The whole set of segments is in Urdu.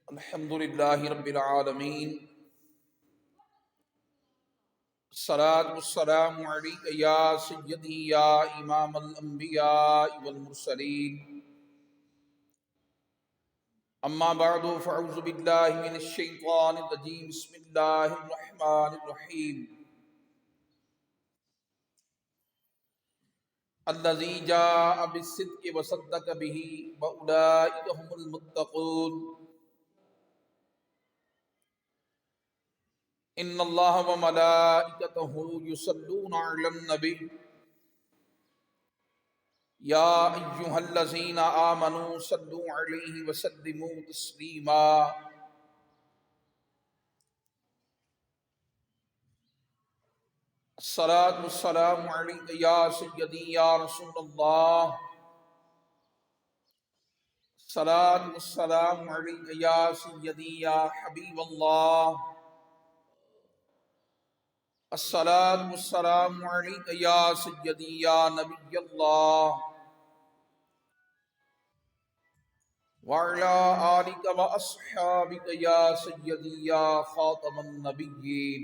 الحمد للہ رب العالمین، الصلاة والسلام علیک یا سیدی یا امام الانبیاء والمرسلین، اما بعد فاعوذ باللہ من الشیطان الرجیم، بسم اللہ الرحمن الرحیم۔ الذی جاء بالصدق وصدق به واولئک هم المتقون۔ ان اللہ وملائکتہ یصلون علی النبی یا ایہا الذین آمنوا صلوا علیہ وسلموا تسلیما۔ الصلاۃ والسلام علیک یا سیدی یا رسول اللہ، الصلاۃ والسلام علیک یا سیدی یا حبیب اللہ، الصلاۃ والسلام علیک یا سیدی یا نبی اللہ، وعلی آلک واصحابک یا سیدی یا خاتم النبیین۔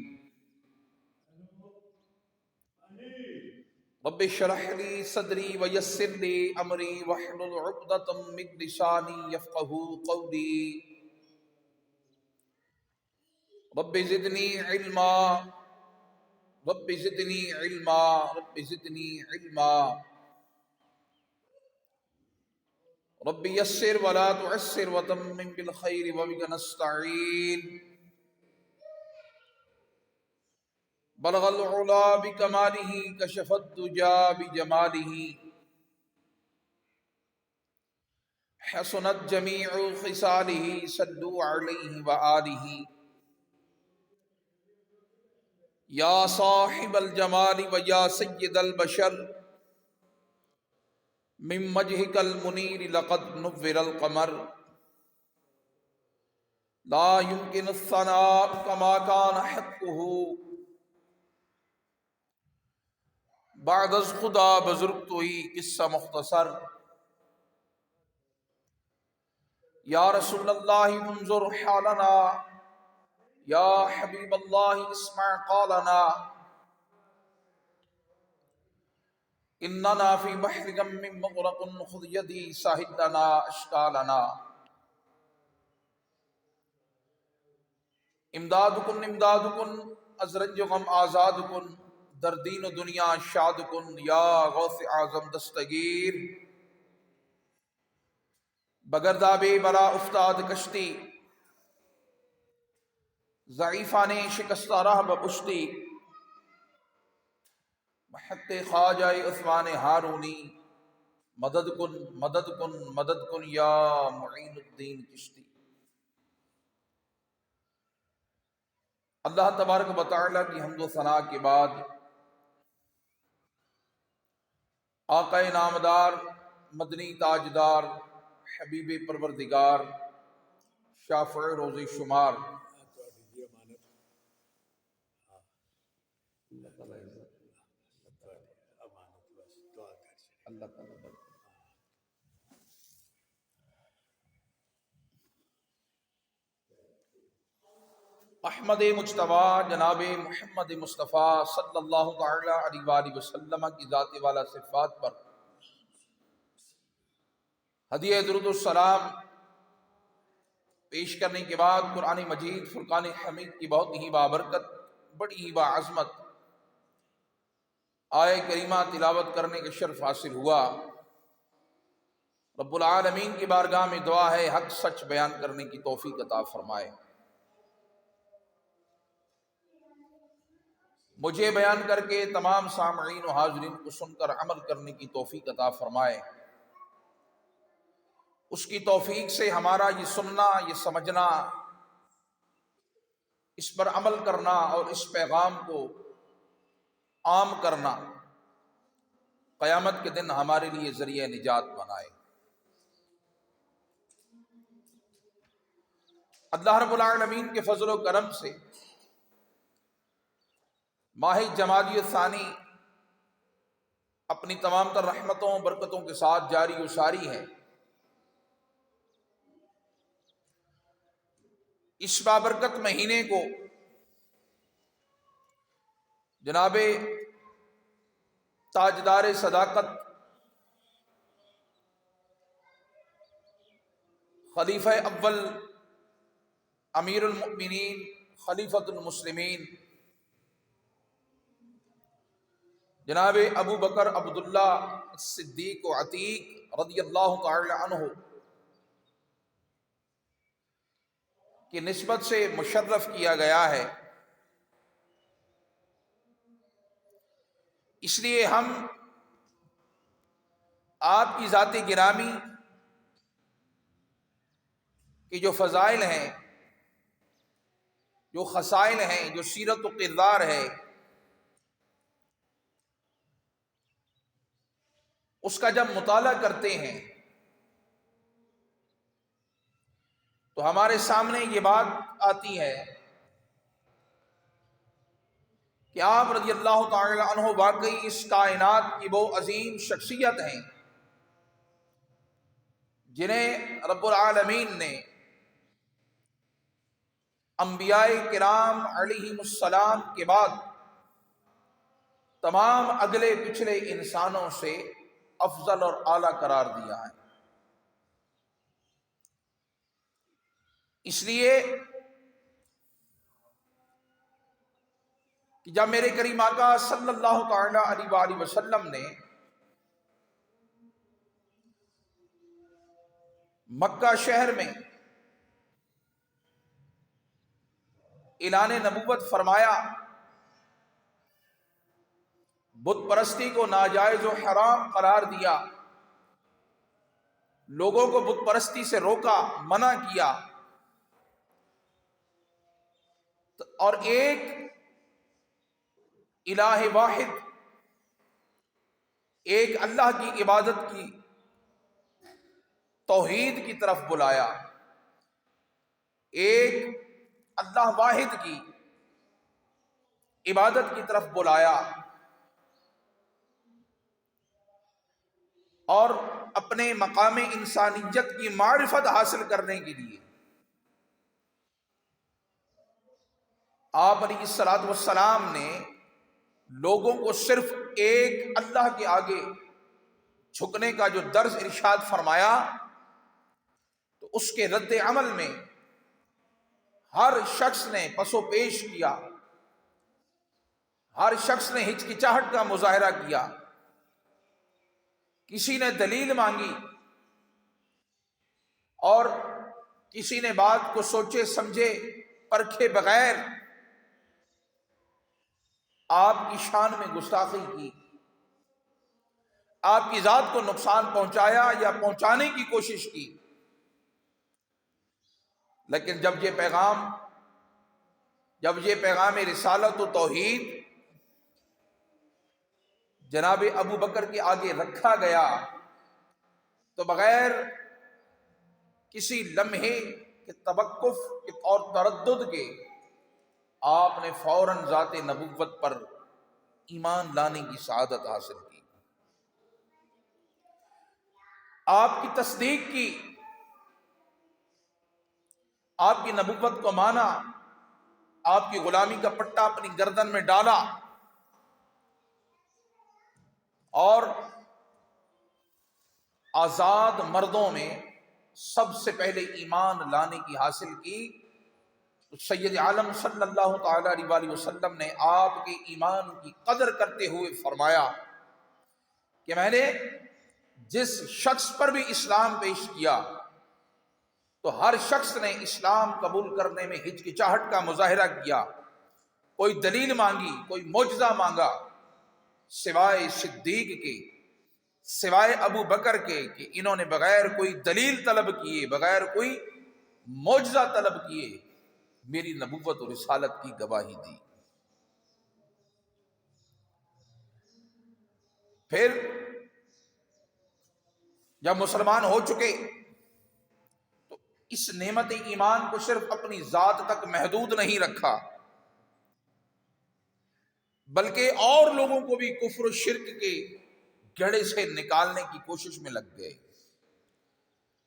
رب اشرح لی صدری ویسر لی امری واحلل عقدۃ من لسانی یفقہوا قولی۔ رب زدنی علما، رب زدنی علما، رب زدنی علما۔ رب یسر ولا تعسر وتمم بالخیر وبک نستعین۔ بلغ العلا بکمالہ کشف الدجا بجمالہ، حسنت جمیع خصالہ صلوا علیہ وآلہ۔ یا صاحب الجمال و یا سید البشر، من وجہک المنیر لقد نور القمر، لا يمکن الثناء کما کان حقہ، بعد از خدا بزرگ توئی قصہ مختصر۔ یا رسول اللہ انظر حالنا، یا حبیب اللہ اسمع قالنا، اننا فی بحر غم مغرق خذ یدی ساہد لنا اشکالنا۔ امدادکن امدادکن از رنج و غم آزادکن، در دین و دنیا شادکن، یا غوث اعظم دستگیر۔ بگرداب برا افتاد کشتی، ضعیفان شکستہ راہ بپشتی، محق خواجہ عثمان ہارونی، مدد کن مدد کن مدد کن یا معین الدین چشتی۔ اللہ تبارک و تعالیٰ کی حمد و ثنا کے بعد آقا نامدار، مدنی تاجدار، حبیب پروردگار، شافع روز شمار، اللہ تعالیٰ احمد مجتبیٰ جناب محمد مصطفیٰ صلی اللہ تعالی علیہ وآلہ وسلم کی ذات والا صفات پر ہدیہ درود السلام پیش کرنے کے بعد قرآن مجید فرقان حمید کی بہت ہی بابرکت، بڑی ہی باعظمت آیہ کریمہ تلاوت کرنے کا شرف حاصل ہوا۔ رب العالمین کی بارگاہ میں دعا ہے حق سچ بیان کرنے کی توفیق عطا فرمائے، مجھے بیان کر کے تمام سامعین و حاضرین کو سن کر عمل کرنے کی توفیق عطا فرمائے۔ اس کی توفیق سے ہمارا یہ سننا، یہ سمجھنا، اس پر عمل کرنا اور اس پیغام کو عام کرنا قیامت کے دن ہمارے لیے ذریعہ نجات بنائے۔ اللہ رب العالمین کے فضل و کرم سے ماہ جمادی الثانی اپنی تمام تر رحمتوں و برکتوں کے ساتھ جاری و ساری ہے۔ اس بابرکت مہینے کو جناب تاجدار صداقت خلیفہ اول امیر المؤمنین خلیفۃ المسلمین جناب ابو بکر عبداللہ صدیق و عتیق رضی اللہ تعالی عنہ کی نسبت سے مشرف کیا گیا ہے، اس لیے ہم آپ کی ذات گرامی کی جو فضائل ہیں، جو خصائل ہیں، جو سیرت و کردار ہے، اس کا جب مطالعہ کرتے ہیں تو ہمارے سامنے یہ بات آتی ہے کہ آپ رضی اللہ تعالی عنہ واقعی اس کائنات کی وہ عظیم شخصیت ہیں جنہیں رب العالمین نے انبیاء کرام علیہم السلام کے بعد تمام اگلے پچھلے انسانوں سے افضل اور اعلیٰ قرار دیا ہے۔ اس لیے کہ جب میرے کریم آقا صلی اللہ تعالی علیہ وآلہ وسلم نے مکہ شہر میں اعلان نبوت فرمایا، بت پرستی کو ناجائز و حرام قرار دیا، لوگوں کو بت پرستی سے روکا، منع کیا، اور ایک الہ واحد، ایک اللہ کی عبادت کی توحید کی طرف بلایا، ایک اللہ واحد کی عبادت کی طرف بلایا، اور اپنے مقام انسانیت کی معرفت حاصل کرنے کے لیے آپ علیہ الصلوۃ والسلام نے لوگوں کو صرف ایک اللہ کے آگے جھکنے کا جو درس ارشاد فرمایا، تو اس کے رد عمل میں ہر شخص نے پس و پیش کیا، ہر شخص نے ہچکچاہٹ کا مظاہرہ کیا، کسی نے دلیل مانگی اور کسی نے بات کو سوچے سمجھے پرکھے بغیر آپ کی شان میں گستاخی کی، آپ کی ذات کو نقصان پہنچایا یا پہنچانے کی کوشش کی۔ لیکن جب یہ پیغام رسالت و توحید جناب ابو بکر کے آگے رکھا گیا تو بغیر کسی لمحے کے توقف اور تردد کے آپ نے فوراً ذات نبوت پر ایمان لانے کی سعادت حاصل کی، آپ کی تصدیق کی، آپ کی نبوت کو مانا، آپ کی غلامی کا پٹا اپنی گردن میں ڈالا، اور آزاد مردوں میں سب سے پہلے ایمان لانے کی حاصل کی۔ تو سید عالم صلی اللہ تعالی علیہ وآلہ وسلم نے آپ کے ایمان کی قدر کرتے ہوئے فرمایا کہ میں نے جس شخص پر بھی اسلام پیش کیا تو ہر شخص نے اسلام قبول کرنے میں ہچکچاہٹ کا مظاہرہ کیا، کوئی دلیل مانگی، کوئی معجزہ مانگا، سوائے صدیق کے، سوائے ابو بکر کے کہ انہوں نے بغیر کوئی دلیل طلب کیے، بغیر کوئی معجزہ طلب کیے میری نبوت اور رسالت کی گواہی دی۔ پھر جب مسلمان ہو چکے تو اس نعمت ایمان کو صرف اپنی ذات تک محدود نہیں رکھا، بلکہ اور لوگوں کو بھی کفر و شرک کے گڑھے سے نکالنے کی کوشش میں لگ گئے،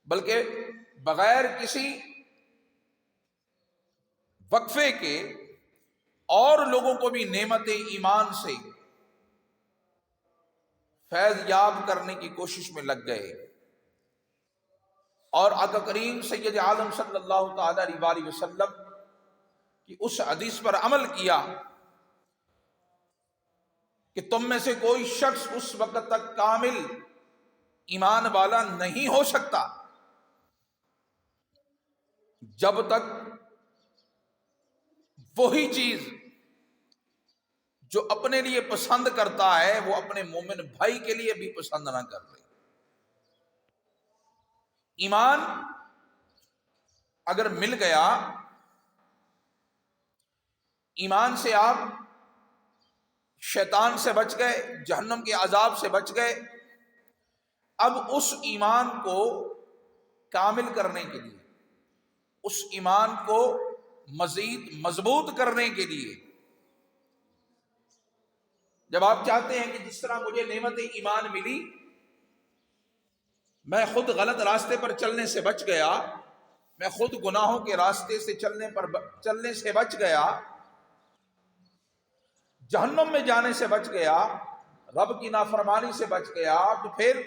بلکہ بغیر کسی وقفے کے اور لوگوں کو بھی نعمت ایمان سے فیض یاب کرنے کی کوشش میں لگ گئے، اور آقا کریم سید عالم صلی اللہ تعالی علیہ وسلم کی اس حدیث پر عمل کیا کہ تم میں سے کوئی شخص اس وقت تک کامل ایمان والا نہیں ہو سکتا جب تک وہی چیز جو اپنے لیے پسند کرتا ہے وہ اپنے مومن بھائی کے لیے بھی پسند نہ کر لے۔ ایمان اگر مل گیا، ایمان سے آپ شیطان سے بچ گئے، جہنم کے عذاب سے بچ گئے، اب اس ایمان کو کامل کرنے کے لیے، اس ایمان کو مزید مضبوط کرنے کے لیے، جب آپ چاہتے ہیں کہ جس طرح مجھے نعمت ایمان ملی، میں خود غلط راستے پر چلنے سے بچ گیا، میں خود گناہوں کے راستے سے چلنے سے بچ گیا، جہنم میں جانے سے بچ گیا، رب کی نافرمانی سے بچ گیا، تو پھر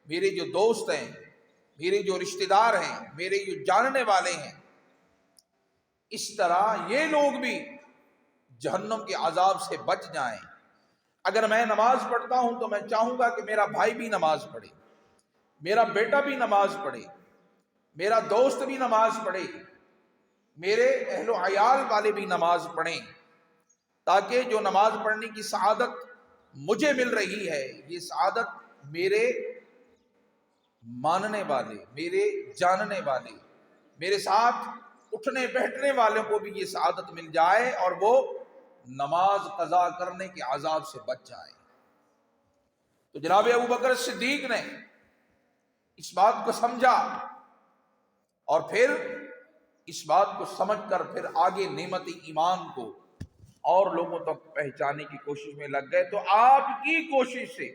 میرے جو دوست ہیں، میرے جو رشتہ دار ہیں، میرے جو جاننے والے ہیں، اس طرح یہ لوگ بھی جہنم کے عذاب سے بچ جائیں۔ اگر میں نماز پڑھتا ہوں تو میں چاہوں گا کہ میرا بھائی بھی نماز پڑھے، میرا بیٹا بھی نماز پڑھے، میرا دوست بھی نماز پڑھے، میرے اہل و عیال والے بھی نماز پڑھیں، تاکہ جو نماز پڑھنے کی سعادت مجھے مل رہی ہے، یہ سعادت میرے ماننے والے، میرے جاننے والے، میرے ساتھ اٹھنے بیٹھنے والوں کو بھی یہ سعادت مل جائے اور وہ نماز قضا کرنے کے عذاب سے بچ جائے۔ تو جناب ابو بکر صدیق نے اس بات کو سمجھا اور پھر اس بات کو سمجھ کر پھر آگے نعمت ایمان کو اور لوگوں تک پہنچانے کی کوشش میں لگ گئے۔ تو آپ کی کوشش سے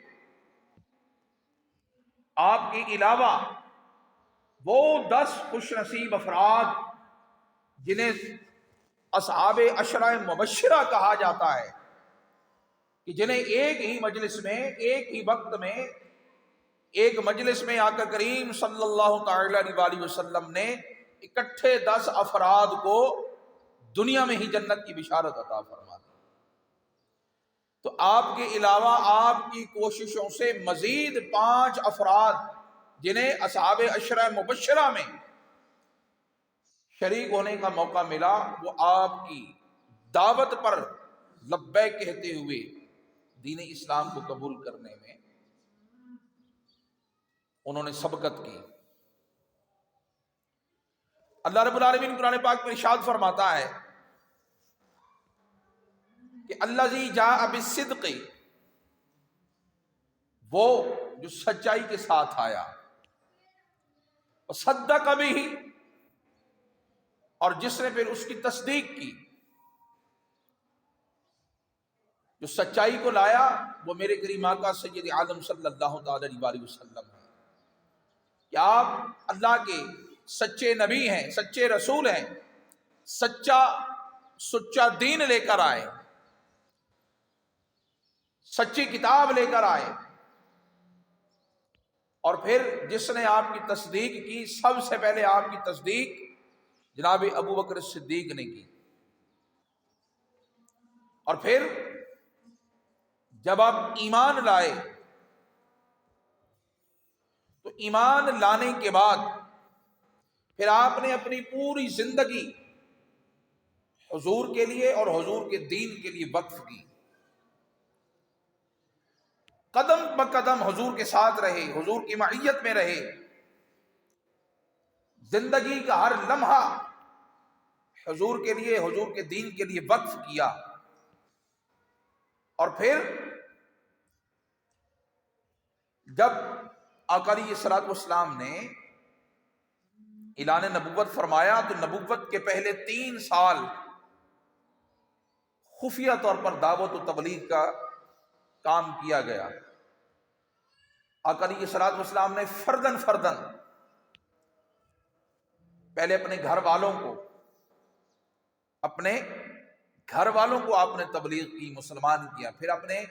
آپ کے علاوہ وہ 10 خوش نصیب افراد جنہیں اصحاب عشرہ مبشرہ کہا جاتا ہے، کہ جنہیں ایک ہی مجلس میں، ایک ہی وقت میں، ایک مجلس میں آقا کریم صلی اللہ تعالی علیہ وسلم نے اکٹھے 10 افراد کو دنیا میں ہی جنت کی بشارت عطا فرما دی۔ تو آپ کے علاوہ آپ کی کوششوں سے مزید 5 افراد جنہیں اصحاب عشرہ مبشرہ میں شریک ہونے کا موقع ملا، وہ آپ کی دعوت پر لبیک کہتے ہوئے دین اسلام کو قبول کرنے میں انہوں نے سبقت کی۔ اللہ رب العالمین قرآن پاک میں ارشاد فرماتا ہے کہ الذی جاء بالصدق، وہ جو سچائی کے ساتھ آیا، وصدق بہ، اور جس نے پھر اس کی تصدیق کی۔ جو سچائی کو لایا وہ میرے کریم آقا سید عالم صلی اللہ تعالی علیہ وسلم ہے، کہ آپ اللہ کے سچے نبی ہیں، سچے رسول ہیں، سچا دین لے کر آئے، سچی کتاب لے کر آئے، اور پھر جس نے آپ کی تصدیق کی، سب سے پہلے آپ کی تصدیق جناب ابو بکر صدیق نے کی۔ اور پھر جب آپ ایمان لائے تو ایمان لانے کے بعد پھر آپ نے اپنی پوری زندگی حضور کے لیے اور حضور کے دین کے لیے وقف کی، قدم بقدم حضور کے ساتھ رہے، حضور کی معیت میں رہے، زندگی کا ہر لمحہ حضور کے لیے، حضور کے دین کے لیے وقف کیا۔ اور پھر جب آقا علیہ الصلوۃ والسلام نے اعلان نبوت فرمایا تو نبوت کے پہلے 3 سال خفیہ طور پر دعوت و تبلیغ کا کام کیا گیا۔ آقا علیہ الصلوۃ والسلام نے فرداً پہلے اپنے گھر والوں کو، اپنے گھر والوں کو آپ نے تبلیغ کی، مسلمان کیا، پھر اپنے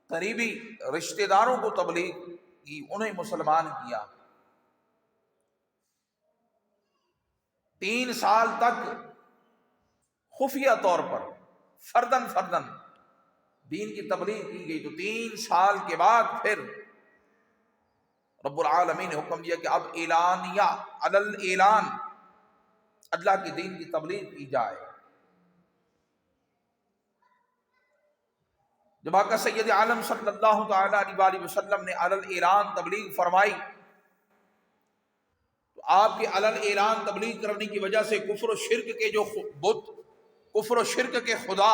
قریبی رشتہ داروں کو تبلیغ کی، انہیں مسلمان کیا۔ 3 سال تک خفیہ طور پر فردن فردن دین کی تبلیغ کی گئی، تو 3 سال کے بعد پھر رب العالمین نے حکم دیا کہ اب اعلانیہ اعلان اللہ کے دین کی تبلیغ کی جائے۔ جب آقا سید عالم صلی اللہ تعالی علیہ وسلم نے اعلان تبلیغ فرمائی، تو آپ کے اعلان تبلیغ کرنے کی وجہ سے کفر و شرک کے جو بت، کفر و شرک کے خدا،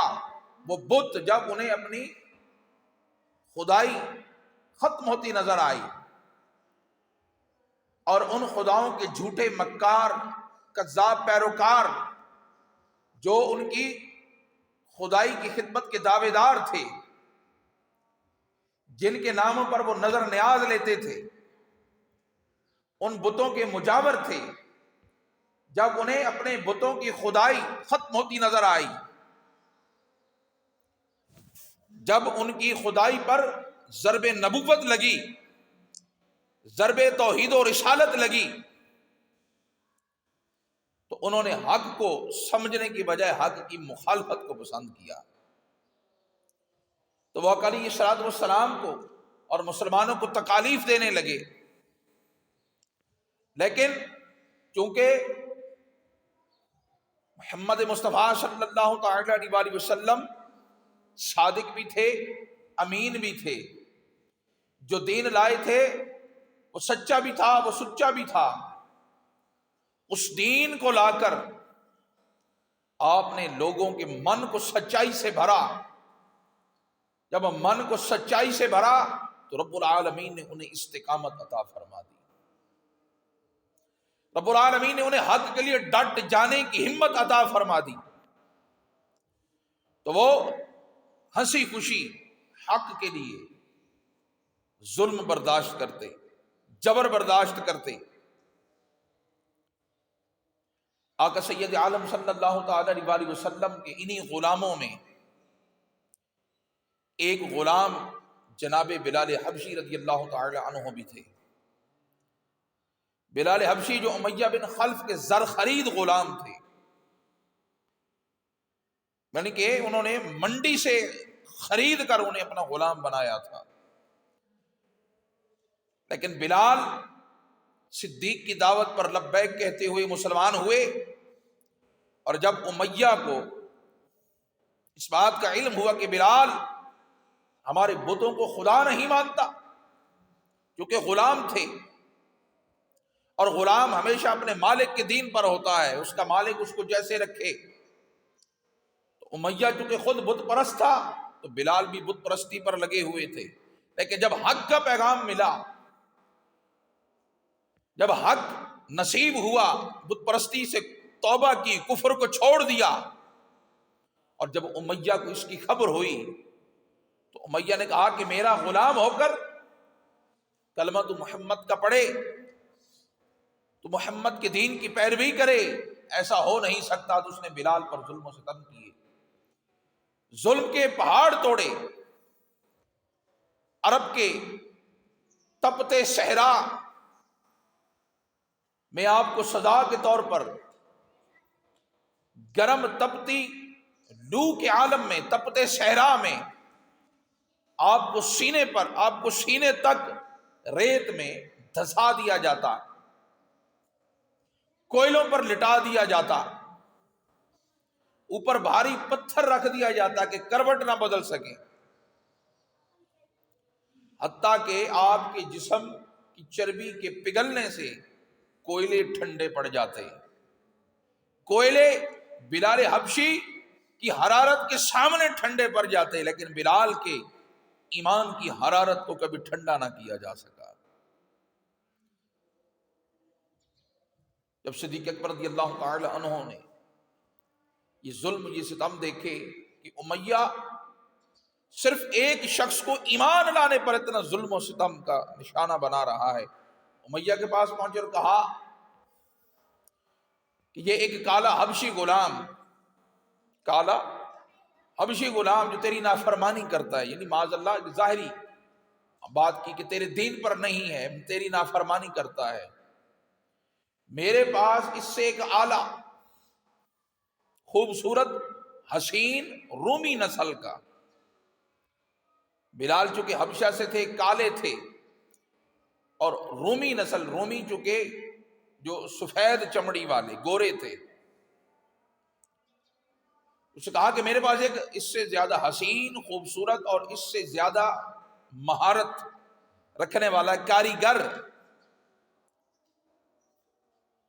وہ بت جب انہیں اپنی خدائی ختم ہوتی نظر آئی اور ان خداؤں کے جھوٹے مکار کذاب پیروکار جو ان کی خدائی کی خدمت کے دعوے دار تھے، جن کے ناموں پر وہ نظر نیاز لیتے تھے، ان بتوں کے مجاور تھے، جب انہیں اپنے بتوں کی خدائی ختم ہوتی نظر آئی، جب ان کی خدائی پر ضرب نبوت لگی، ضرب توحید و رسالت لگی، تو انہوں نے حق کو سمجھنے کی بجائے حق کی مخالفت کو پسند کیا۔ تو وہ علیہ الصلوۃ والسلام کو اور مسلمانوں کو تکالیف دینے لگے، لیکن چونکہ محمد مصطفیٰ صلی اللہ تعالی علیہ وسلم صادق بھی تھے، امین بھی تھے، جو دین لائے تھے وہ سچا بھی تھا، وہ سچا بھی تھا، اس دین کو لا کر آپ نے لوگوں کے من کو سچائی سے بھرا۔ جب من کو سچائی سے بھرا تو رب العالمین نے انہیں استقامت عطا فرما دی، رب العالمین نے انہیں حق کے لیے ڈٹ جانے کی ہمت عطا فرما دی، تو وہ ہنسی خوشی حق کے لیے ظلم برداشت کرتے، جبر برداشت کرتے۔ آقا سید عالم صلی اللہ تعالی علیہ وسلم کے انہی غلاموں میں ایک غلام جناب بلال حبشی رضی اللہ تعالی عنہ بھی تھے۔ بلال حبشی جو امیہ بن خلف کے زر خرید غلام تھے، یعنی کہ انہوں نے منڈی سے خرید کر انہیں اپنا غلام بنایا تھا، لیکن بلال صدیق کی دعوت پر لبیک کہتے ہوئے مسلمان ہوئے، اور جب امیہ کو اس بات کا علم ہوا کہ بلال ہمارے بتوں کو خدا نہیں مانتا، کیونکہ غلام تھے اور غلام ہمیشہ اپنے مالک کے دین پر ہوتا ہے، اس کا مالک اس کو جیسے رکھے، تو امیہ چونکہ خود بت پرست تھا تو بلال بھی بت پرستی پر لگے ہوئے تھے، لیکن جب حق کا پیغام ملا، جب حق نصیب ہوا، بت پرستی سے توبہ کی، کفر کو چھوڑ دیا، اور جب امیہ کو اس کی خبر ہوئی تو امیہ نے کہا کہ میرا غلام ہو کر کلمہ تو محمد کا پڑھے، تو محمد کے دین کی پیروی کرے، ایسا ہو نہیں سکتا۔ تو اس نے بلال پر ظلم و ستم کیے، ظلم کے پہاڑ توڑے، عرب کے تپتے صحرا میں آپ کو سزا کے طور پر گرم تپتی لو کے عالم میں، تپتے صحرا میں آپ کو سینے پر، آپ کو سینے تک ریت میں دھسا دیا جاتا، کوئلوں پر لٹا دیا جاتا، اوپر بھاری پتھر رکھ دیا جاتا کہ کروٹ نہ بدل سکے، حتیٰ کہ آپ کے جسم کی چربی کے پگھلنے سے کوئلے ٹھنڈے پڑ جاتے۔ کوئلے بلال حبشی کی حرارت کے سامنے ٹھنڈے پڑ جاتے، لیکن بلال کے ایمان کی حرارت کو کبھی ٹھنڈا نہ کیا جا سکا۔ جب صدیق اکبر رضی اللہ تعالی عنہ نے یہ ظلم، یہ ستم دیکھے کہ امیہ صرف ایک شخص کو ایمان لانے پر اتنا ظلم و ستم کا نشانہ بنا رہا ہے، امیہ کے پاس پہنچے اور کہا کہ یہ ایک کالا حبشی غلام کالا حبشی غلام جو تیری نافرمانی کرتا ہے، یعنی معاذ اللہ ظاہری بات کی کہ تیرے دین پر نہیں ہے، تیری نافرمانی کرتا ہے، میرے پاس اس سے ایک اعلیٰ خوبصورت حسین رومی نسل کا، بلال چونکہ حبشہ سے تھے، کالے تھے، اور رومی نسل، رومی چونکہ جو سفید چمڑی والے گورے تھے، اس نے کہا کہ میرے پاس ایک اس سے زیادہ حسین خوبصورت اور اس سے زیادہ مہارت رکھنے والا کاریگر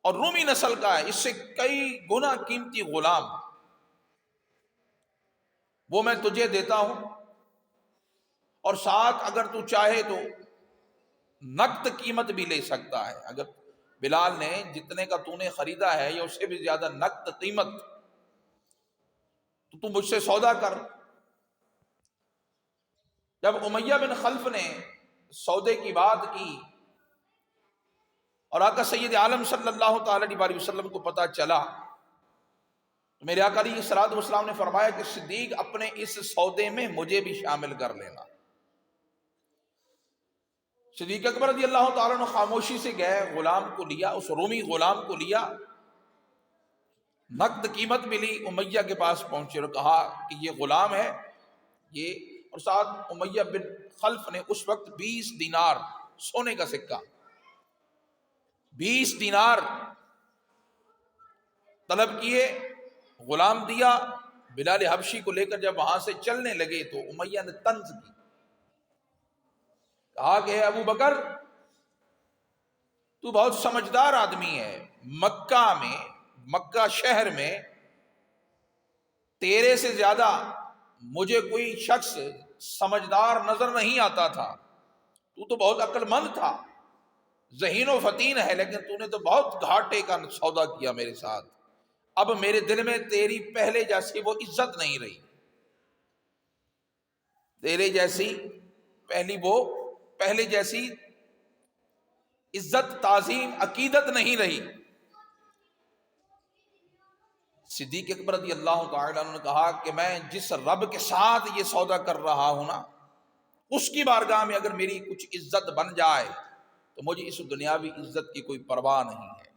اور رومی نسل کا ہے، اس سے کئی گنا قیمتی غلام، وہ میں تجھے دیتا ہوں، اور ساتھ اگر تو چاہے تو نقد قیمت بھی لے سکتا ہے، اگر بلال نے جتنے کا تو نے خریدا ہے یا اس سے بھی زیادہ نقد قیمت، تو مجھ سے سودا کر۔ جب امیہ بن خلف نے سودے کی بات کی اور آقا سید عالم صلی اللہ تعالی علیہ وسلم کو پتہ چلا، تو میرے آقا علیہ الصلوۃ والسلام نے فرمایا کہ صدیق اپنے اس سودے میں مجھے بھی شامل کر لینا۔ صدیق اکبر رضی اللہ تعالیٰ عنہ خاموشی سے گئے، غلام کو لیا، اس رومی غلام کو لیا، نقد قیمت ملی، امیہ کے پاس پہنچے اور کہا کہ یہ غلام ہے یہ، اور ساتھ امیہ بن خلف نے اس وقت 20 دینار سونے کا سکہ، 20 دینار طلب کیے، غلام دیا۔ بلال حبشی کو لے کر جب وہاں سے چلنے لگے تو امیہ نے طنز کی، کہا کہ اے ابو بکر تو بہت سمجھدار آدمی ہے، مکہ شہر میں تیرے سے زیادہ مجھے کوئی شخص سمجھدار نظر نہیں آتا تھا، تو بہت عقل مند تھا، ذہین و فطین ہے، لیکن تو نے تو بہت گھاٹے کا سودا کیا میرے ساتھ، اب میرے دل میں تیری پہلے جیسی وہ عزت نہیں رہی، تیرے جیسی پہلے جیسی عزت، تعظیم، عقیدت نہیں رہی۔ صدیق اکبر رضی اللہ تعالی عنہ نے کہا کہ میں جس رب کے ساتھ یہ سودا کر رہا ہوں نا، اس کی بارگاہ میں اگر میری کچھ عزت بن جائے تو مجھے اس دنیاوی عزت کی کوئی پرواہ نہیں ہے۔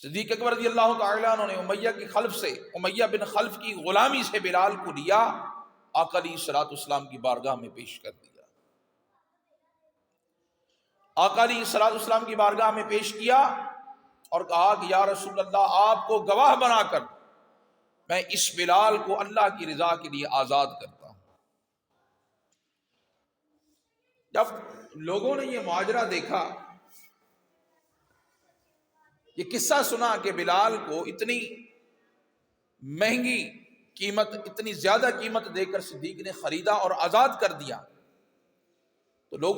صدیق اکبر رضی اللہ تعالی عنہ نے امیہ بن خلف کی غلامی سے بلال کو لیا، آقا علیہ الصلوۃ والسلام کی بارگاہ میں پیش کر دیا۔ آقا علیہ الصلوۃ والسلام کی بارگاہ میں پیش کیا اور کہا کہ یا رسول اللہ، آپ کو گواہ بنا کر میں اس بلال کو اللہ کی رضا کے لیے آزاد کرتا ہوں۔ جب لوگوں نے یہ معاجرہ دیکھا، یہ قصہ سنا کہ بلال کو اتنی مہنگی قیمت، اتنی زیادہ قیمت دے کر صدیق نے خریدا اور آزاد کر دیا، تو لوگ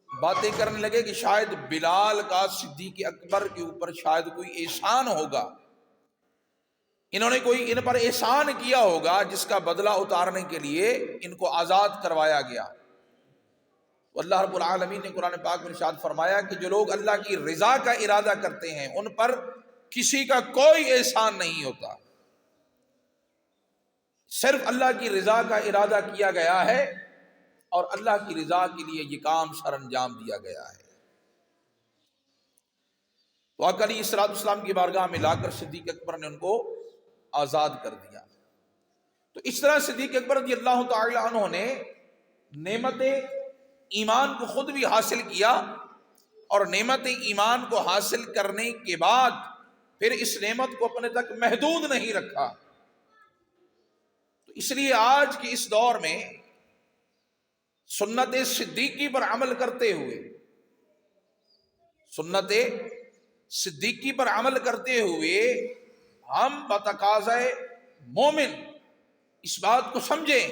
باتیں کرنے لگے کہ شاید بلال کا صدیق اکبر کے اوپر شاید کوئی احسان ہوگا، انہوں نے کوئی ان پر احسان کیا ہوگا جس کا بدلہ اتارنے کے لیے ان کو آزاد کروایا گیا۔ اللہ رب العالمین نے قرآن پاک میں ارشاد فرمایا کہ جو لوگ اللہ کی رضا کا ارادہ کرتے ہیں ان پر کسی کا کوئی احسان نہیں ہوتا، صرف اللہ کی رضا کا ارادہ کیا گیا ہے اور اللہ کی رضا کے لیے یہ کام سر انجام دیا گیا ہے۔ تو آقا علیہ الصلوۃ والسلام کی بارگاہ میں لا کر صدیق اکبر نے ان کو آزاد کر دیا۔ تو اس طرح صدیق اکبر رضی اللہ تعالی عنہ نے نعمت ایمان کو خود بھی حاصل کیا، اور نعمت ایمان کو حاصل کرنے کے بعد پھر اس نعمت کو اپنے تک محدود نہیں رکھا۔ تو اس لیے آج کے اس دور میں سنت صدیقی پر عمل کرتے ہوئے، سنت صدیقی پر عمل کرتے ہوئے ہم بتقاضۂ مومن اس بات کو سمجھیں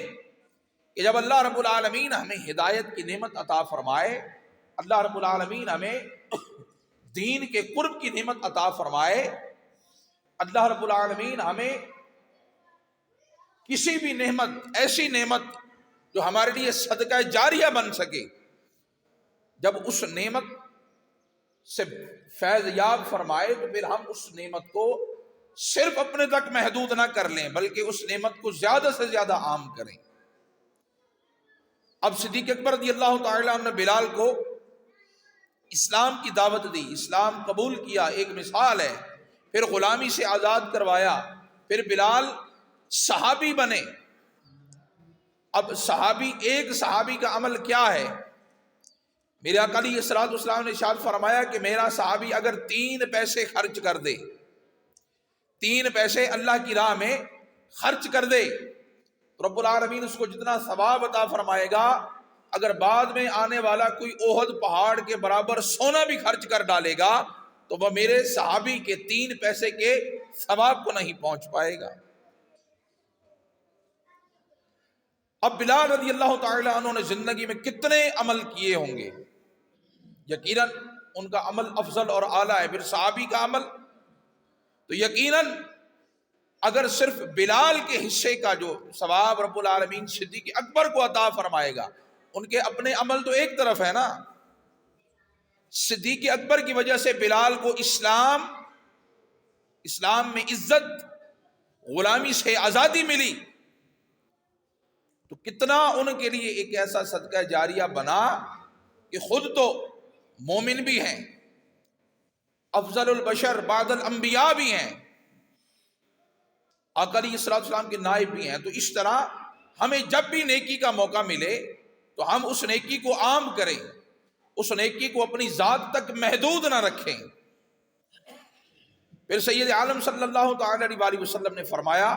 کہ جب اللہ رب العالمین ہمیں ہدایت کی نعمت عطا فرمائے، اللہ رب العالمین ہمیں دین کے قرب کی نعمت عطا فرمائے، اللہ رب العالمین ہمیں کسی بھی نعمت، ایسی نعمت جو ہمارے لیے صدقہ جاریہ بن سکے، جب اس نعمت سے فیض یاب فرمائے تو پھر ہم اس نعمت کو صرف اپنے تک محدود نہ کر لیں بلکہ اس نعمت کو زیادہ سے زیادہ عام کریں۔ اب صدیق اکبر رضی اللہ تعالیٰ عنہ نے بلال کو اسلام کی دعوت دی، اسلام قبول کیا، ایک مثال ہے، پھر غلامی سے آزاد کروایا، پھر بلال صحابی بنے۔ اب صحابی، ایک صحابی کا عمل کیا ہے؟ میرے آقا علیہ الصلوۃ والسلام نے ارشاد فرمایا کہ میرا صحابی اگر 3 پیسے خرچ کر دے، 3 پیسے اللہ کی راہ میں خرچ کر دے، رب العالمین اس کو جتنا ثواب عطا فرمائے گا، اگر بعد میں آنے والا کوئی احد پہاڑ کے برابر سونا بھی خرچ کر ڈالے گا تو وہ میرے صحابی کے 3 پیسے کے ثواب کو نہیں پہنچ پائے گا۔ اب بلال رضی اللہ تعالی عنہ نے زندگی میں کتنے عمل کیے ہوں گے، یقیناً ان کا عمل افضل اور اعلیٰ ہے۔ پھر صحابی کا عمل تو یقیناً اگر صرف بلال کے حصے کا جو ثواب رب العالمین صدیق اکبر کو عطا فرمائے گا، ان کے اپنے عمل تو ایک طرف ہے نا۔ صدیق اکبر کی وجہ سے بلال کو اسلام میں عزت، غلامی سے آزادی ملی، تو کتنا ان کے لیے ایک ایسا صدقہ جاریہ بنا کہ خود تو مومن بھی ہیں، افضل البشر بعد الانبیاء بھی ہیں، آقا علیہ الصلوۃ والسلام کے نائب بھی ہیں۔ تو اس طرح ہمیں جب بھی نیکی کا موقع ملے تو ہم اس نیکی کو عام کریں، اس نیکی کو اپنی ذات تک محدود نہ رکھیں۔ پھر سید عالم صلی اللہ تعالی علیہ وسلم نے فرمایا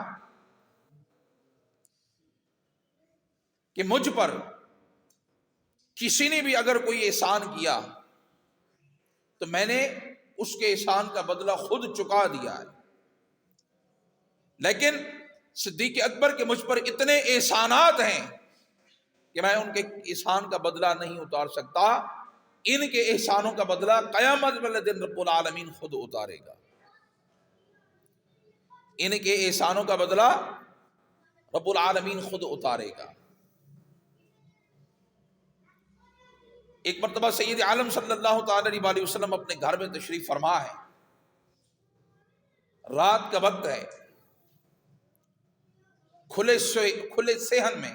کہ مجھ پر کسی نے بھی اگر کوئی احسان کیا تو میں نے اس کے احسان کا بدلہ خود چکا دیا ہے، لیکن صدیق اکبر کے مجھ پر اتنے احسانات ہیں کہ میں ان کے احسان کا بدلہ نہیں اتار سکتا، ان کے احسانوں کا بدلہ قیامت والے دن رب العالمین خود اتارے گا، ان کے احسانوں کا بدلہ رب العالمین خود اتارے گا۔ ایک مرتبہ سید عالم صلی اللہ تعالی علیہ وسلم اپنے گھر میں تشریف فرما ہے، رات کا وقت ہے، کھلے صحن میں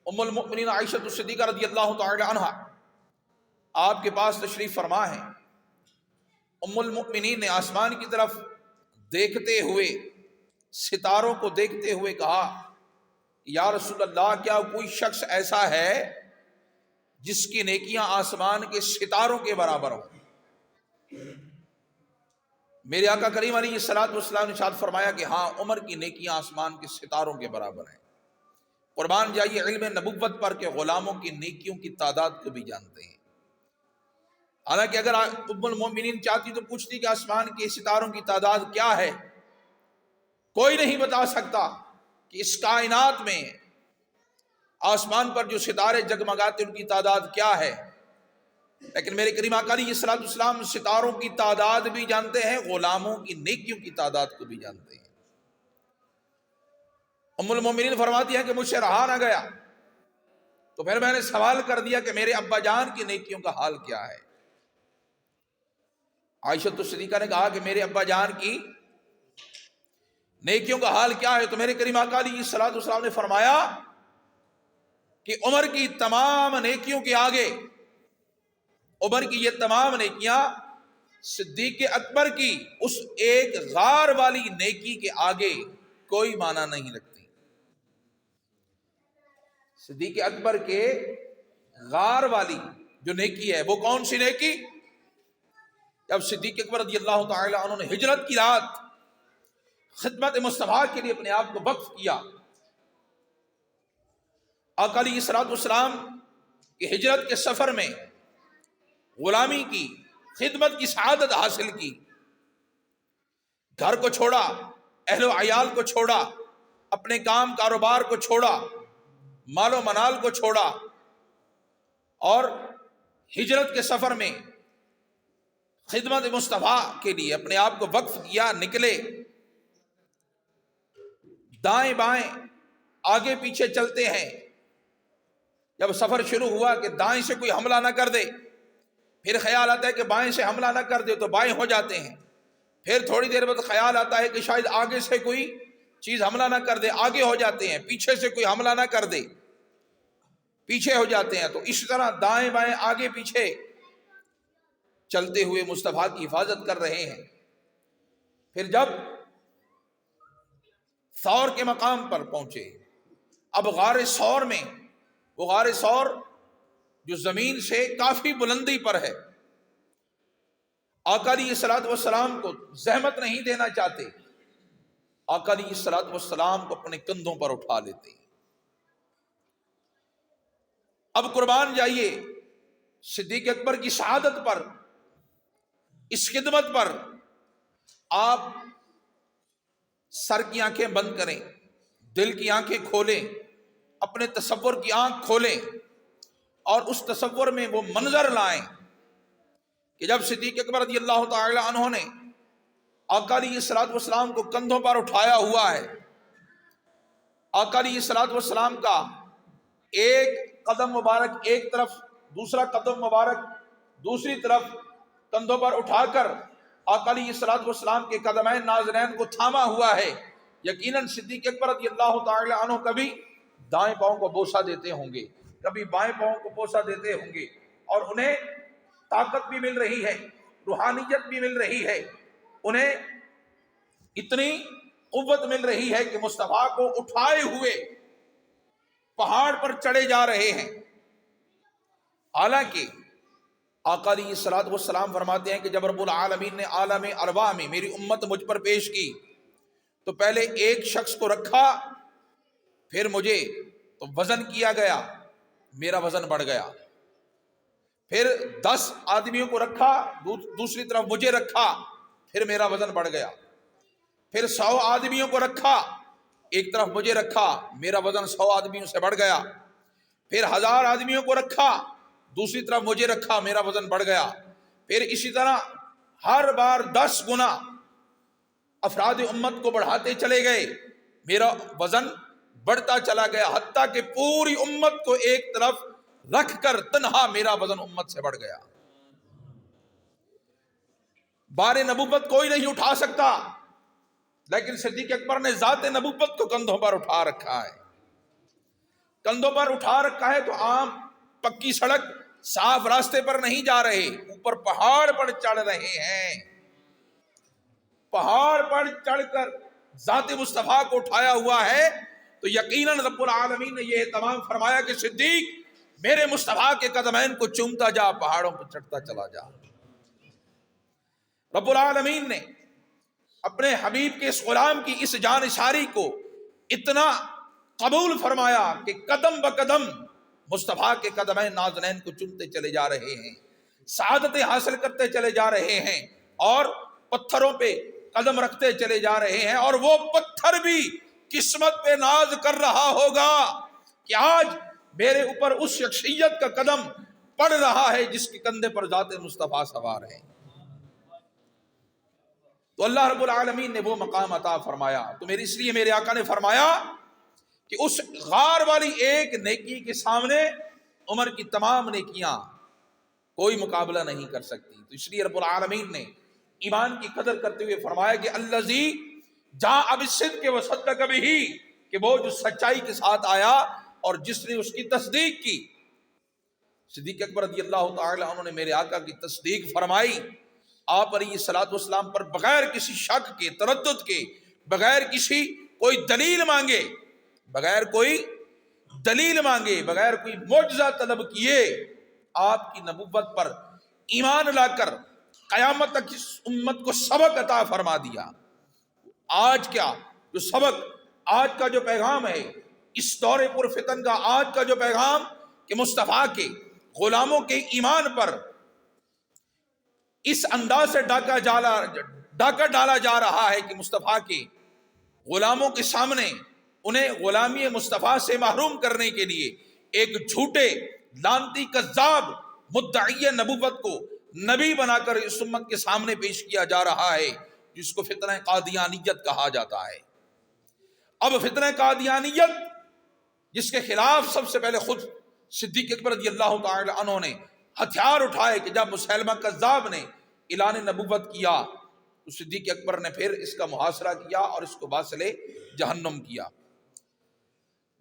ام المؤمنین عائشہ صدیقہ رضی اللہ تعالی عنہ آپ کے پاس تشریف فرما ہے۔ ام المؤمنین نے آسمان کی طرف دیکھتے ہوئے، ستاروں کو دیکھتے ہوئے کہا، یا رسول اللہ، کیا کوئی شخص ایسا ہے جس کی نیکیاں آسمان کے ستاروں کے برابر ہوں؟ میرے آقا کریم علیہ الصلوۃ والسلام نے ارشاد فرمایا کہ ہاں، عمر کی نیکیاں آسمان کے ستاروں کے برابر ہیں۔ قربان جائیے علم نبوت پر کہ غلاموں کی نیکیوں کی تعداد کو بھی جانتے ہیں۔ حالانکہ اگر ام المومنین چاہتی تو پوچھتی کہ آسمان کے ستاروں کی تعداد کیا ہے، کوئی نہیں بتا سکتا کہ اس کائنات میں آسمان پر جو ستارے جگمگاتے ان کی تعداد کیا ہے، لیکن میرے کریم آقا علیہ الصلوۃ والسلام ستاروں کی تعداد بھی جانتے ہیں، غلاموں کی نیکیوں کی تعداد کو بھی جانتے ہیں۔ ام المومنین فرماتی ہے کہ مجھ سے رہا نہ گیا، تو پھر میں نے سوال کر دیا کہ میرے ابا جان کی نیکیوں کا حال کیا ہے۔ عائشہ صدیقہ نے کہا کہ میرے ابا جان کی نیکیوں کا حال کیا ہے، تو میرے کریم آقا علیہ الصلوۃ والسلام نے فرمایا کہ عمر کی تمام نیکیوں کے آگے، عمر کی یہ تمام نیکیاں صدیق اکبر کی اس ایک غار والی نیکی کے آگے کوئی معنی نہیں رکھتی۔ صدیق اکبر کے غار والی جو نیکی ہے وہ کون سی نیکی؟ جب صدیق اکبر رضی اللہ تعالی عنہ نے ہجرت کی رات خدمت مصطفیٰ کے لیے اپنے آپ کو وقف کیا، آقا علیہ الصلوۃ والسلام کی ہجرت کے سفر میں غلامی کی، خدمت کی سعادت حاصل کی، گھر کو چھوڑا، اہل و عیال کو چھوڑا، اپنے کام کاروبار کو چھوڑا، مال و منال کو چھوڑا، اور ہجرت کے سفر میں خدمت مصطفیٰ کے لیے اپنے آپ کو وقف کیا، نکلے، دائیں بائیں آگے پیچھے چلتے ہیں۔ جب سفر شروع ہوا کہ دائیں سے کوئی حملہ نہ کر دے، پھر خیال آتا ہے کہ بائیں سے حملہ نہ کر دے تو بائیں ہو جاتے ہیں، پھر تھوڑی دیر بعد خیال آتا ہے کہ شاید آگے سے کوئی چیز حملہ نہ کر دے، آگے ہو جاتے ہیں، پیچھے سے کوئی حملہ نہ کر دے، پیچھے ہو جاتے ہیں. تو اس طرح دائیں بائیں آگے پیچھے چلتے ہوئے مصطفیٰ کی حفاظت کر رہے ہیں. پھر جب ثور کے مقام پر پہنچے، اب غار ثور میں، وہ غار ثور جو زمین سے کافی بلندی پر ہے، آقا علیہ الصلوۃ والسلام کو زحمت نہیں دینا چاہتے، آقا علیہ الصلوۃ والسلام کو اپنے کندھوں پر اٹھا لیتے. اب قربان جائیے صدیق اکبر کی شہادت پر، اس خدمت پر. آپ سر کی آنکھیں بند کریں، دل کی آنکھیں کھولیں، اپنے تصور کی آنکھ کھولیں اور اس تصور میں وہ منظر لائیں کہ جب صدیق اکبر رضی اللہ تعالی عنہ نے آقا علیہ الصلوۃ والسلام کو کندھوں پر اٹھایا ہوا ہے، آقا علیہ الصلوۃ والسلام کا ایک قدم مبارک ایک طرف، دوسرا قدم مبارک دوسری طرف کندھوں پر اٹھا کر آقا علیہ الصلوۃ والسلام کے قدمین ناظرین کو تھاما ہوا ہے. یقیناً صدیق اکبر رضی اللہ تعالی عنہ کبھی دائیں پاؤں کو بوسہ دیتے ہوں گے، کبھی بائیں پاؤں کو بوسہ دیتے ہوں گے، اور انہیں طاقت بھی مل رہی ہے، روحانیت بھی مل رہی ہے، انہیں اتنی قوت مل رہی ہے کہ مصطفیٰ کو اٹھائے ہوئے پہاڑ پر چڑھے جا رہے ہیں. حالانکہ آقا علیہ الصلوۃ والسلام فرماتے ہیں کہ جب رب العالمین نے عالم ارواح میں میری امت مجھ پر پیش کی تو پہلے ایک شخص کو رکھا، پھر مجھے تو وزن کیا گیا، میرا وزن بڑھ گیا. پھر 10 آدمیوں کو رکھا، دوسری طرف مجھے رکھا، پھر میرا وزن بڑھ گیا. پھر 100 آدمیوں کو رکھا، ایک طرف مجھے رکھا، میرا وزن 100 آدمیوں سے بڑھ گیا. پھر 1000 آدمیوں کو رکھا، دوسری طرف مجھے رکھا، میرا وزن بڑھ گیا. پھر اسی طرح ہر بار 10 گنا افراد امت کو بڑھاتے چلے گئے، میرا وزن بڑھتا چلا گیا، حتیٰ کہ پوری امت کو ایک طرف رکھ کر تنہا میرا وزن امت سے بڑھ گیا. بار نبوت کوئی نہیں اٹھا سکتا، لیکن صدیق اکبر نے ذات نبوت کو کندھوں پر اٹھا رکھا ہے. کندھوں پر اٹھا رکھا ہے تو عام پکی سڑک صاف راستے پر نہیں جا رہے، اوپر پہاڑ پر چڑھ رہے ہیں. پہاڑ پر چڑھ کر ذات مصطفیٰ کو اٹھایا ہوا ہے تو یقیناً رب العالمین نے یہ تمام فرمایا کہ صدیق میرے مصطفیٰ کے قدمین کو چومتا جا، پہاڑوں پر چڑھتا چلا جا. رب العالمین نے اپنے حبیب کے اس غلام کی اس جانشاری کو اتنا قبول فرمایا کہ قدم بقدم مصطفیٰ کے قدمین نازنین کو چومتے چلے جا رہے ہیں، سعادتیں حاصل کرتے چلے جا رہے ہیں، اور پتھروں پہ قدم رکھتے چلے جا رہے ہیں. اور وہ پتھر بھی قسمت پہ ناز کر رہا ہوگا کہ آج میرے اوپر اس شخصیت کا قدم پڑ رہا ہے جس کے کندھے پر ذات مصطفیٰ سوار ہے. تو اللہ رب العالمین نے وہ مقام عطا فرمایا. تو اس لیے میرے آقا نے فرمایا کہ اس غار والی ایک نیکی کے سامنے عمر کی تمام نیکیاں کوئی مقابلہ نہیں کر سکتی. تو اس لیے رب العالمین نے ایمان کی قدر کرتے ہوئے فرمایا کہ الذی جاء بالصدق وصدق بہ، کہ وہ جو سچائی کے ساتھ آیا اور جس نے اس کی تصدیق کی. صدیق اکبر رضی اللہ تعالی عنہ نے میرے آقا کی تصدیق فرمائی. آپ علیہ الصلوۃ والسلام پر بغیر کسی شک کے، تردد کے، بغیر کسی کوئی دلیل مانگے، بغیر کوئی دلیل مانگے، بغیر کوئی معجزہ طلب کیے، آپ کی نبوت پر ایمان لا کر قیامت تک اس امت کو سبق عطا فرما دیا. آج کیا جو سبق، آج کا جو پیغام ہے اس دور پر فتن کا، آج کا جو پیغام کہ مصطفیٰ کے غلاموں کے ایمان پر اس انداز سے ڈاکہ ڈالا جا رہا ہے کہ مصطفیٰ کے غلاموں کے سامنے انہیں غلامی مصطفیٰ سے محروم کرنے کے لیے ایک جھوٹے لانتی کذاب مدعی نبوت کو نبی بنا کر اس امت کے سامنے پیش کیا جا رہا ہے، جس کو فتنہ قادیانیت کہا جاتا ہے. اب فتنہ قادیانیت جس کے خلاف سب سے پہلے خود صدیق اکبر رضی اللہ تعالی عنہ نے ہتھیار اٹھائے کہ جب مسیلمہ کذاب نے اعلان نبوت کیا تو صدیق اکبر نے پھر اس کا محاصرہ کیا اور اس کو باصل جہنم کیا۔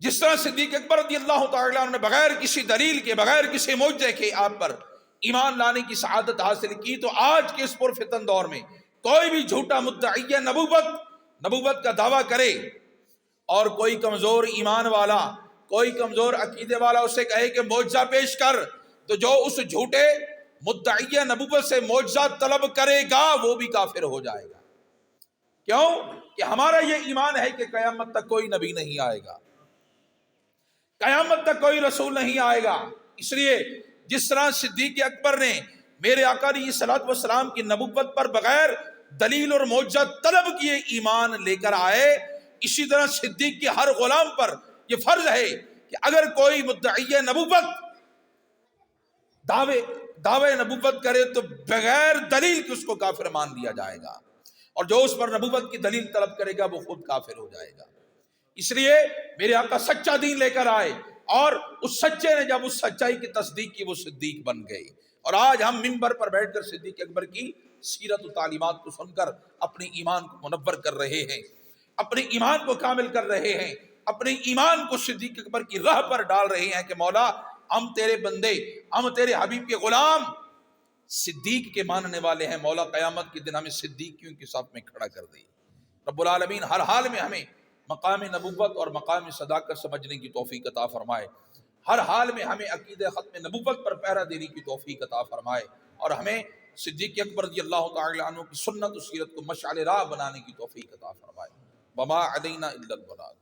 جس طرح صدیق اکبر رضی اللہ تعالیٰ عنہ نے بغیر کسی دلیل کے، بغیر کسی معجزے کے آپ پر ایمان لانے کی سعادت حاصل کی، تو آج کے اس پرفتن دور میں کوئی بھی جھوٹا مدعی نبوت کا دعویٰ کرے اور کوئی کمزور ایمان والا، کوئی کمزور عقیدے والا اسے کہے کہ معجزہ پیش کر، تو جو اس جھوٹے مدعی نبوت سے معجزہ طلب کرے گا وہ بھی کافر ہو جائے گا۔ کیوں؟ کہ ہمارا یہ ایمان ہے کہ قیامت تک کوئی نبی نہیں آئے گا، قیامت تک کوئی رسول نہیں آئے گا۔ اس لیے جس طرح صدیق اکبر نے میرے آقا علیہ الصلوۃ والسلام کی نبوت پر بغیر دلیل اور معجزہ طلب کیے ایمان لے کر آئے، اسی طرح صدیق کے ہر غلام پر یہ فرض ہے کہ اگر کوئی مدعی نبوت دعوے نبوت کرے تو بغیر دلیل کے اس کو کافر مان لیا جائے گا، اور جو اس پر نبوت کی دلیل طلب کرے گا وہ خود کافر ہو جائے گا۔ اس لیے میرے آقا سچا دین لے کر آئے، اور اس سچے نے جب اس سچائی کی تصدیق کی وہ صدیق بن گئے، اور آج ہم منبر پر بیٹھ کر صدیق اکبر کی سیرت و تعلیمات کو سن کر اپنے ایمان کو منور کر رہے ہیں، اپنے ایمان کو کامل کر رہے ہیں، اپنے ایمان کو صدیق اکبر کی راہ پر ڈال رہے ہیں کہ مولا ہم تیرے بندے، ہم تیرے حبیب کے غلام صدیق کے ماننے والے ہیں، مولا قیامت کے دن ہمیں صدیقیوں کے ساتھ میں کھڑا کر دے۔ رب العالمین ہر حال میں ہمیں مقام نبوت اور مقام صداقت سمجھنے کی توفیق عطا فرمائے، ہر حال میں ہمیں عقیدہ ختم نبوت پر پہرا دینے کی توفیق عطا فرمائے، اور ہمیں صدیق اکبر رضی اللہ تعالی عنہ کی سنت و سیرت کو مشعل راہ بنانے کی توفیق عطا فرمائے۔ وما علینا الا البلاغ۔